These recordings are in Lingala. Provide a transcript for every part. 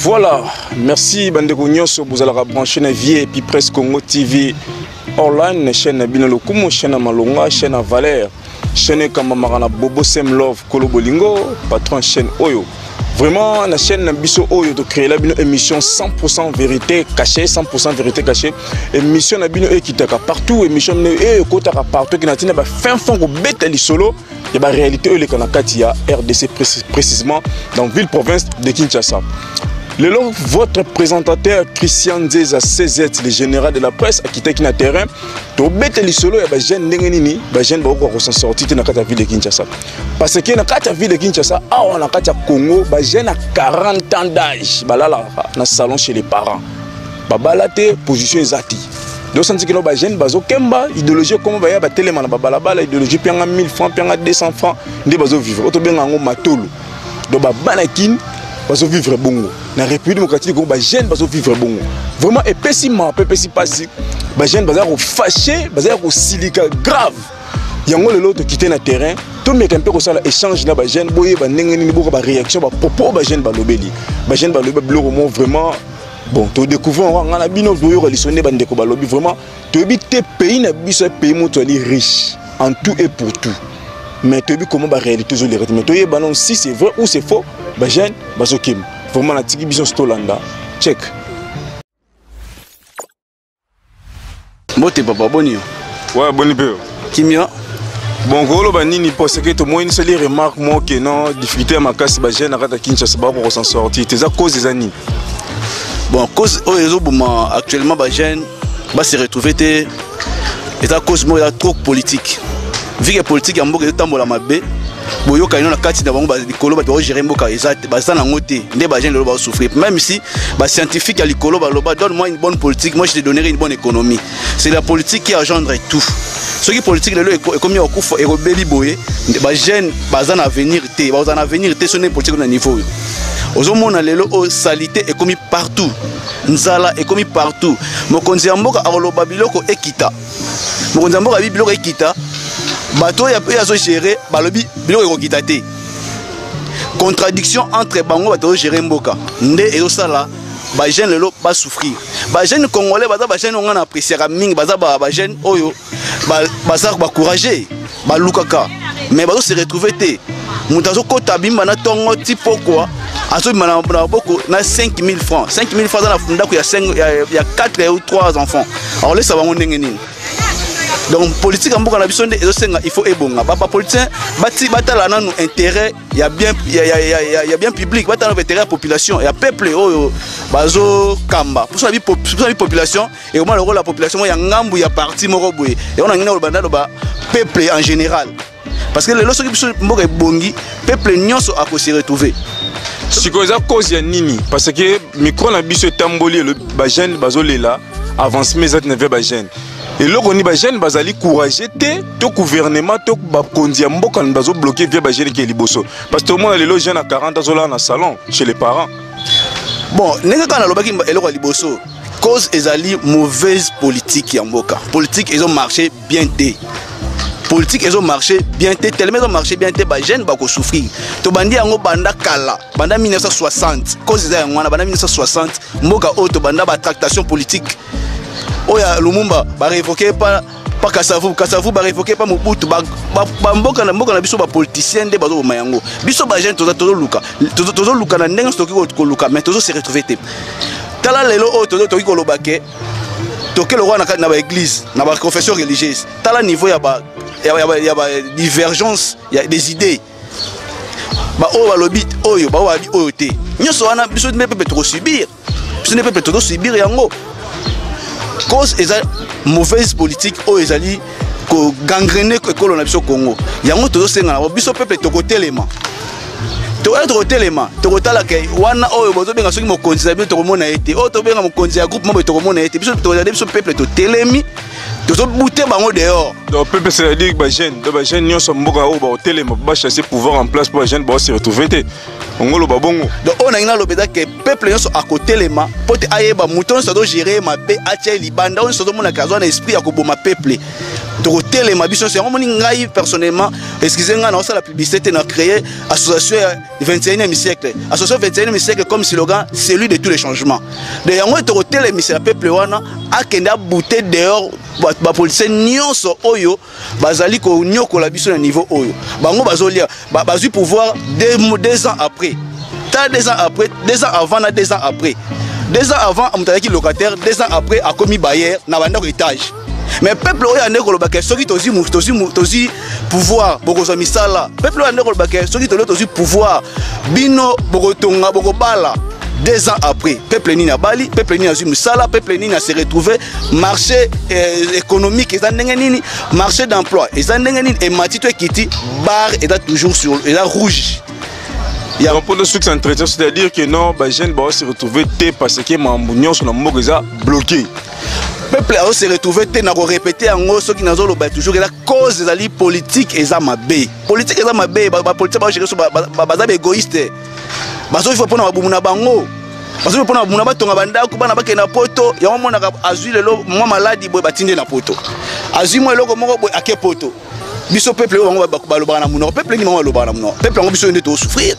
Voilà, merci Bandeko Nyonso, vous allez brancher na vie et puis Presse Congo TV online, chaîne Bino Lokumo, chaîne Malonga, chaîne Valère, chaîne Kamamarana Bobo Sem Love, Kolo Bolingo, patron chaîne Oyo. Vraiment, la chaîne Biso Oyo de créer la émission 100% vérité cachée, 100% vérité cachée. Émission Nabino qui taka partout, émission qui taka partout, qui n'a pas fin fond au bête solo. Il y a la réalité le Kanakatia RDC précisément dans ville province de Kinshasa. Votre présentateur Christian Nzeza CZ, le général de la presse, a quitté le terrain. To bête li solo ya ba jeune ndengenini, ba jeune ba ko s'en sortir na kata ville de Kinshasa. Parce que na kata ville de Kinshasa, on a kata Congo, ba jeune à 40 ans d'âge, ba là na salon chez les parents. Ba balate position ezati. Donc senti que ba jeune bazo kemba idéologie comme ba ya ba telema na ba balabala idéologie pianga 1000 francs, pianga 200 francs, ndé bazo vivre. Oto benga ngo matolo. Donc ba banakin bazo vivre bongo. La République démocratique du Congo, les jeunes vont vivre bon. Vraiment, et pessimisme, les jeunes vont fâcher, vont silica grave. Il y a l'autre qui quitter le terrain. Tout le monde a un peu comme ça, échange dans les jeunes, il y a une réaction, les jeunes vont lobby. Les jeunes vont lobby vraiment. Bon, tu découvres, on a bien relationné avec les lobby. Vraiment, tu as des pays, pays riche en tout et pour tout. Mais tu as vu comment la réalité est les rythmes. Tu as vu si c'est vrai ou c'est faux, les jeunes vont se calmer. Vraiment la tiki biso stolanda check mote papa boni ouais boni peu kimia bon golo banini parce que tout le monde se les remarque moi que non difficulté à ma casse ba jeune arrête Kinshasa ba pour s'en sortir tes causes des années bon cause oyezo boma actuellement ba jeune ba se retrouver té et à cause moi la trop politique vu que politique en mboka tambola mabe boyo kaino na kati na bango ba likolo ba to gérer mboka ezate ba sana ngote ndé ba jeune le ba souffrir même si ba scientifique à likolo ba loba donne-moi une bonne politique moi je te donnerai une bonne économie c'est la politique qui engendre tout ce qui politique le est comme au kufa et rebeli boye ba jeune ba za na avenir té ba za na avenir té sonné politique na niveau ozomona lelo o salité est comme partout nzala est comme partout mokonzi ya mboka akoloba biloko ekita mokonzi ya mboka biloko ekita bato ya zo gérer balobi biloko ekokita te contradiction entre bango bato gérer mboka ndé ezo sala ba jeune lelo ba souffrir ba jeune congolais baza ba jeune ngana apprécier mingi baza ba jeune oyo baza ba courager ba lukaka mais bazo se retrouver te mutazo kota bimba na tongo ti pourquoi aso bimana na boko na 5000 francs 5000 francs na funda ko ya 4 ou 3 enfants alors laisse bango ndenge nini. Donc politique en Boka il faut ebonga papa politicien bati batala nanu intérêt il y a bien public batala intérêt la population il y a peuple oyo bazo kamba pour ça la population et comment le rôle de la population il y a ngambu il y a parti moko boye et on a ngina banda ba peuple en général parce que les lorsque biso mboka ebongi peuple nyonso a ko se retrouver si cause à cause ya nini parce que micro na biso tamboli le ba jeune bazolela avance mais ne veut ba jeune. Et là, on est jeune, bazali courageux, tout gouvernement, tout bakondia mboka bazo bloqué via ba jeune qui est liboso. Parce que tout le monde est jeune à 40 ans là dans salon chez les parents. Bon, n'est-ce pas lobaki eloko liboso. Cause ezali mauvaise politique ya mboka. Politique ils ont marché bien té. Politique ils ont marché bien té, tellement ils ont marché bien té ba jeune ba ko souffrir. To bandi yango banda kala, banda 1960. Cause ezali ngwana banda 1960, mboka auto banda ba tractation politique. Oya Lumumba ba révoquer pas Kasavu ba révoquer pas Mobutu ba mboka na biso ba politicien de bazo mayango biso ba jeune tozo luka na ndenge stoki ko luka mais tozo se retrouver te tala lelo o tozo toki ko lobake toke le roi na ba église na ba confession religieuse tala niveau ya ba divergence il y a des idées ba o ba lobit oyo ba wa bi oyo te nyoso wana biso ne peut trop subir biso ne peut trop subir yango. Cause est mauvaise politique ou ezali ko gangrener ko ekolo na biso Congo yango tozo senga na biso peuple to côté élément to kotala ke wana oyo bozo benga soki mokonzi na biso to komona ete o to benga mokonzi ya groupe mo to komona ete biso to regarder biso peuple to telemi tozo bouter bango dehors donc peuple c'est à dire ba jeune nyonso mboka o ba telema ba chasser pouvoir en place pour ba jeune ba se retrouver te ngolo ba bongo donc on a ngina lobeda ke peuple nyonso a côté lema pote ayeba mouton so do gérer ma be atia libanda on so do mona kazo na esprit ya ko boma peuple tokotel ma biso c'est vraiment ngai personnellement excusez-moi na la publicité na créé association 21e siècle association 21e siècle comme slogan celui de tous les changements de yango tokotel mi c'est peuple wana akenda bouter dehors ba policier nyonso oyo bazali ko nyokola biso na niveau oyo bango bazolia bazui pouvoir 2 ans après. 2 ans après, 2 ans avant, 2 ans après. 2 ans avant, on a locataire, 2 ans après, a commis bailleur, n'a pas d'étage. Mais le peuple a un ceux qui ont pouvoir, beaucoup misala. Peuple a un ceux qui ont pouvoir, bino, bogotonga, bogobala. 2 ans après, peuple ni na Bali, peuple ni na Zumusala, peuple ni na se retrouver marché économique, marché d'emploi, et Matito Kiti, bar est toujours sur, est rouge. Donc pour ceux qui s'entretiennent, c'est-à-dire que non, les jeunes vont se retrouver parce que Mambounion sur le mot bloqué. Le peuple va se retrouver, on a répété en gros, ceux qui n'ont pas toujours la cause de la politique et ça m'a bé. Politique et ça m'a bé, la politique va gérer sur bazar égoïste. Parce qu'il faut prendre un bango. Parce qu'il faut prendre un bateau, un banda, un banda qui est na poto. Il y a un moment où azui le lot, moi malade, il va tiner na poto. Azui moi le lot, moi à quel poto. Biso peuple on va baloba na muno peuple ni mo loba na muno peuple on biso ndето souffrir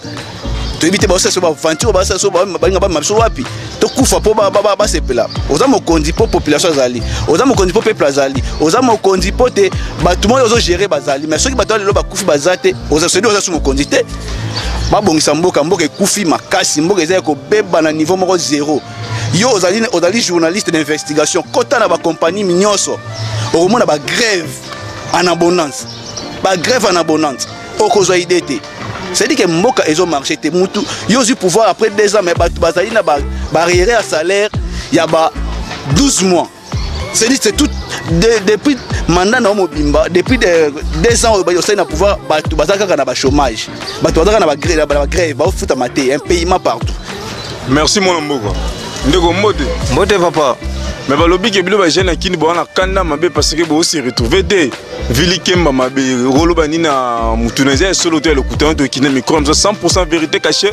to éviter ba ça so ba aventure ba ça so ba balinga ba mabiso wapi to kufa po ba sepela oza mokonzi po population azali oza mokonzi po peuple azali oza mokonzi po te ba tout monde ozo gérer bazali mais ceux qui batali lo ba kufi bazate oza sedi oza su mokonzi te ba bongisa mboka kufi makasi mboka eza ko beba na niveau moko 0 yo ozali journaliste d'investigation kota na ba compagnie minyoso au monde ba grève en abondance. Ba grève en abondance. Au cause idée. C'est-à-dire que Mboka ezo marché te mutu. Yo eu pouvoir après 2 ans mais bazali na barrière à salaire il y a 12 mois. C'est-à-dire c'est tout depuis mandat na mobimba depuis 2 ans yo sai na pouvoir bazaka na ba chômage. Bazaka na ba grève ba futa maté un paiement partout. Merci mon Mboka. Ndeko mode papa. Mais balobi ke bilo ba jeune akini bo na kanda mabe parce que bo se retrouver de Vili Kemba mabe rolo bani na mutuneza solo to le couteau to kine micro 100% vérité cachée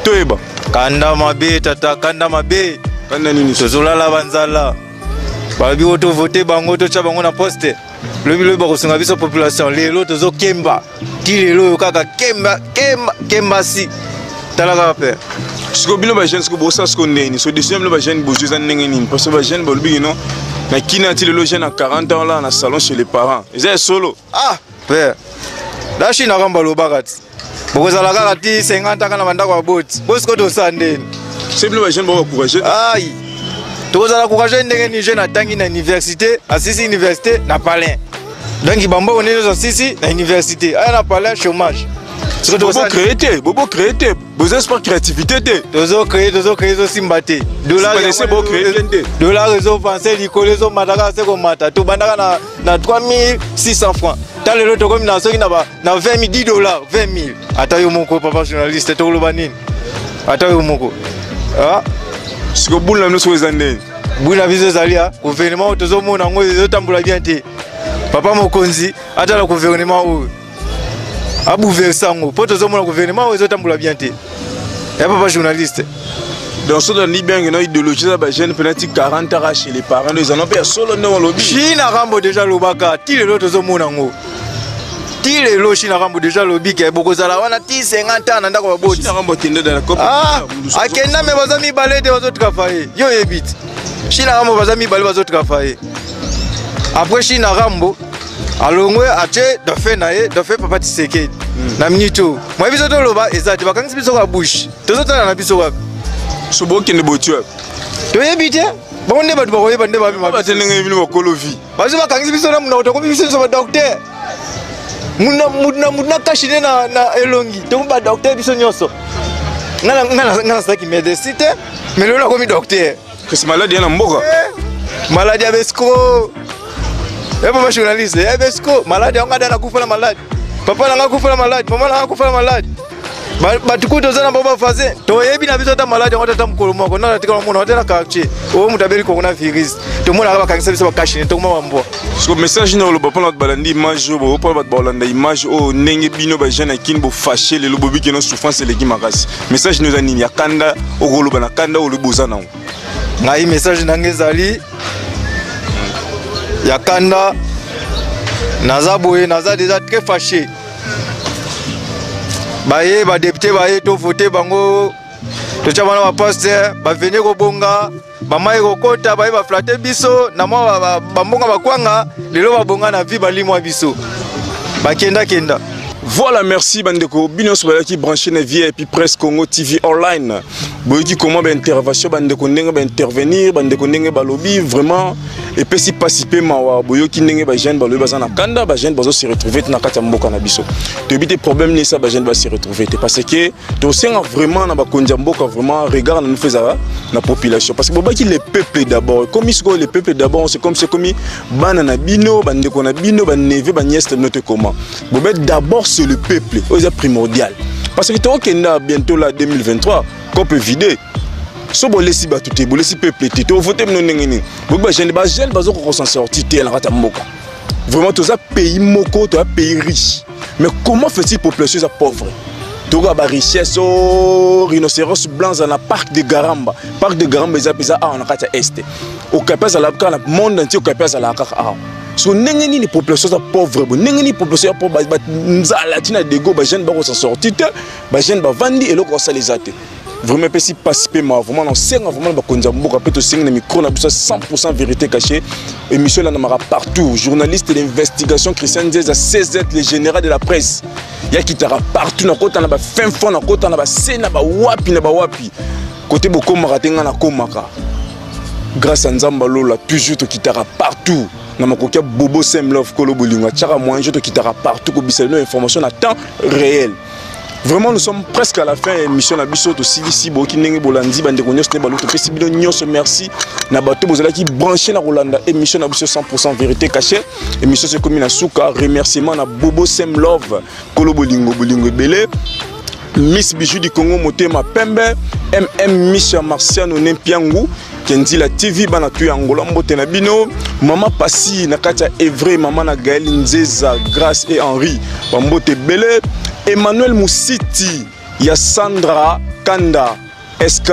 toeba kanda mabe tata kanda mabe kanda nini tozola la banzala balobi oto voter bango to cha bango na poste lobi lobi ba kosunga biso population lelo tozo kemba ti lelo kaka kemba si talaka pe. Ce que bien les jeunes, ce que bossa ce qu'on est, ce deuxième les jeunes bougent en n'engagent parce que les jeunes bolbi non, na qui n'a-t-il le jeune à 40 ans là dans salon chez les parents, ils sont solo. Ah, père, là je suis na ramba lobagat. Boza la garati 50 ans na manda kwa bot. Bosko to sande. C'est bien les jeunes bon courager. Aïe. Toza la courager n'engagent jeune à tangi na université, à Sisi université na palais. Donc il bamba on est dans Sisi na université, à na palais chômage. Bobo créé, besoin de créativité. Dozo créé aussi mbaté. Dollar c'est beau créé. Dollar réseau français, l'icolaison mataka c'est comme mata. Tout bandaka na 3600 francs. T'as le lot comme na soki na 20 000 $, 20 000. Ata yo moko papa journaliste to lo banine. Ata yo moko. Ah, ce que boule na so ezande. Boule na biso zalia, gouvernement tozo mona ngo zo tambula bien te. Papa mokonzi, ata le gouvernement ou Abou Versango, pour tout le monde, le gouvernement, ils ont bien été. Il n'y a pas de journaliste. Dans ce cas, il y a une idéologie de jeune penalty 40 ans chez les parents. Ils en ont fait solo dans le lobby. Chine a rambo déjà le baka, ti le lot zomonango. Ti le lot Chine a rambo déjà le lobby qui est beaucoup zala. On a ti 50 ans dans la boîte. Chine a rambo tende dans la copie. Ah, à Kenya mais vas ami balé de autres travailler. Yo évite. Chine a rambo vas ami balé aux autres travailler. Après Chine a rambo. Alongwe ache dofe nae dofe papa Tshisekedi na minito moi biso to loba ezati bakangisi biso ka bush tozotana na biso wapi so boke ne botua to yebite bonde batu bakoyeba nde babi ba tenenge bino bakolovi bazo bakangisi biso na muna to biso so ba docteur muna kashine na elongi to ba docteur biso nyoso ngana saki médecité mais lelo komi docteur que c'est maladie na mboka maladie abesco. Et papa journaliste, et Besco, malade, on a dans la coupe la malade. Papa n'a pas coupé la malade, maman n'a pas coupé la malade. Bah tu coup deux ans pas fazer. Toi et bien aviso ta malade, on a ta mkoloma, on a ta mon hôtel à quartier. Oh mutabeli coronavirus. Tout le monde a pas cancer, ça va cacher, tout le monde va. Ce message dans le papa notre balandi image, au papa balanda image, au nenge bino ba jeune kin bo fâché les lobobi qui non souffrance les qui makas. Message nous anime ya kanda, au rolo bana kanda au le bozana. Ngai message nangezali. Yakanda naza boye naza déjà très fâché baye ba député baye to voter bango to chabana ba pasteur ba venir kobonga ba mai kokota baye ba flatter biso na mwa ba mbonga bakwanga lelo ba bonga na vie balimwa biso ba kenda. Voilà, merci bandeko bino so qui branché na vie et puis presque Congo TV online. Boyiki comment ba intervention bandeko ndenge ba intervenir bandeko ndenge ba lobby vraiment et puis si participer mawa boyoki ndenge ba jeune ba lobby bazana kanda ba jeune bazo se retrouver na kati mboka na biso. To bité problème ni ça ba jeune ba se retrouver parce que to senga vraiment na ba konja mboka vraiment regarde nous faisait la population parce que bobaki les peuples d'abord comme ils les peuples d'abord c'est comme bana na bino bandeko na bino ba neve ba nièce notre comment bobet d'abord c'est le peuple, c'est primordial. Parce que toi qui est bientôt là 2023, qu'on peut vider. Si vous laissez tout le monde, vous peuple, vous votez non nengeni. Vous bah jeune bazo qu'on s'en sortir tel rata moka. Vraiment tous un pays moko, tous un pays riche. Mais comment fait-il population ça pauvre? Tout la richesse au rhinocéros blanc dans le parc de Garamba. Parc de Garamba ils appellent ça en Kata Est. Au Capes à la Kana monde entier au Capes à la Kaka. So nengeni ni population ça pauvre, nengeni population pauvre, nzala tina dego ba jeune ba ko s'en sortir, ba jeune ba vandi et loko ça les até. Vraiment peut si participer moi vraiment non senga vraiment ba konza mboka peut to senga na micro na biso 100% vérité cachée. Émission là na mara partout, journaliste d'investigation Christian Diaz à CZ le général de la presse. Ya kitara partout na kota na ba fin fond na kota na ba sena ba wapi. Côté boko maratenga na komaka. Grâce à Nzamba Lola toujours to kitara partout. Na makokia Bobo Sem Love Kolo Bolinga tchara moyen je to kitara partout ko biselo information à temps réel. Vraiment nous sommes presque à la fin émission na biso to silisi boki ndenge bolandi bande ko nyos ne baluto pesi bino nyos merci na bato bozala ki branché na Rolanda émission na biso 100% vérité cachée émission c'est comme na souka remerciement na Bobo Sem Love Kolo Bolingo belé Miss Bijou du Congo Motema Pembe Misha Marciano Nempiangu Kendi la TV bana tu Angola mbote na bino Mama Passi na katia Evre Mama na Gaël Nzeza Grace et Henri Bambote Belé Emmanuel Moussiti ya Sandra Kanda SK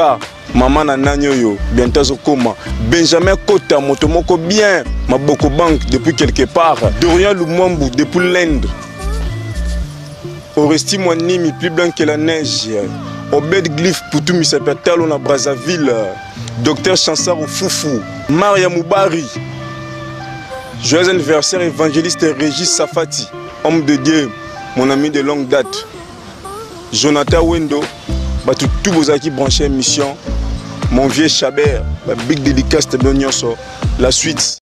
Mama na Nanyoyo bientôt koma Benjamin Kota Motomoko bien Maboko Bank depuis quelque part Dorian Lumwambu depuis l'Inde Oresti Mwanimi plus blanc que la neige Obed Glyph Poutou Misapetalo na Brazzaville Docteur Chansar Foufou Maria Moubari joyeux anniversaire évangéliste Régis Safati homme de Dieu mon ami de longue date Jonathan Wendo Batu tout vos acquis branchés émission mon vieux Chabert big dédicace de la suite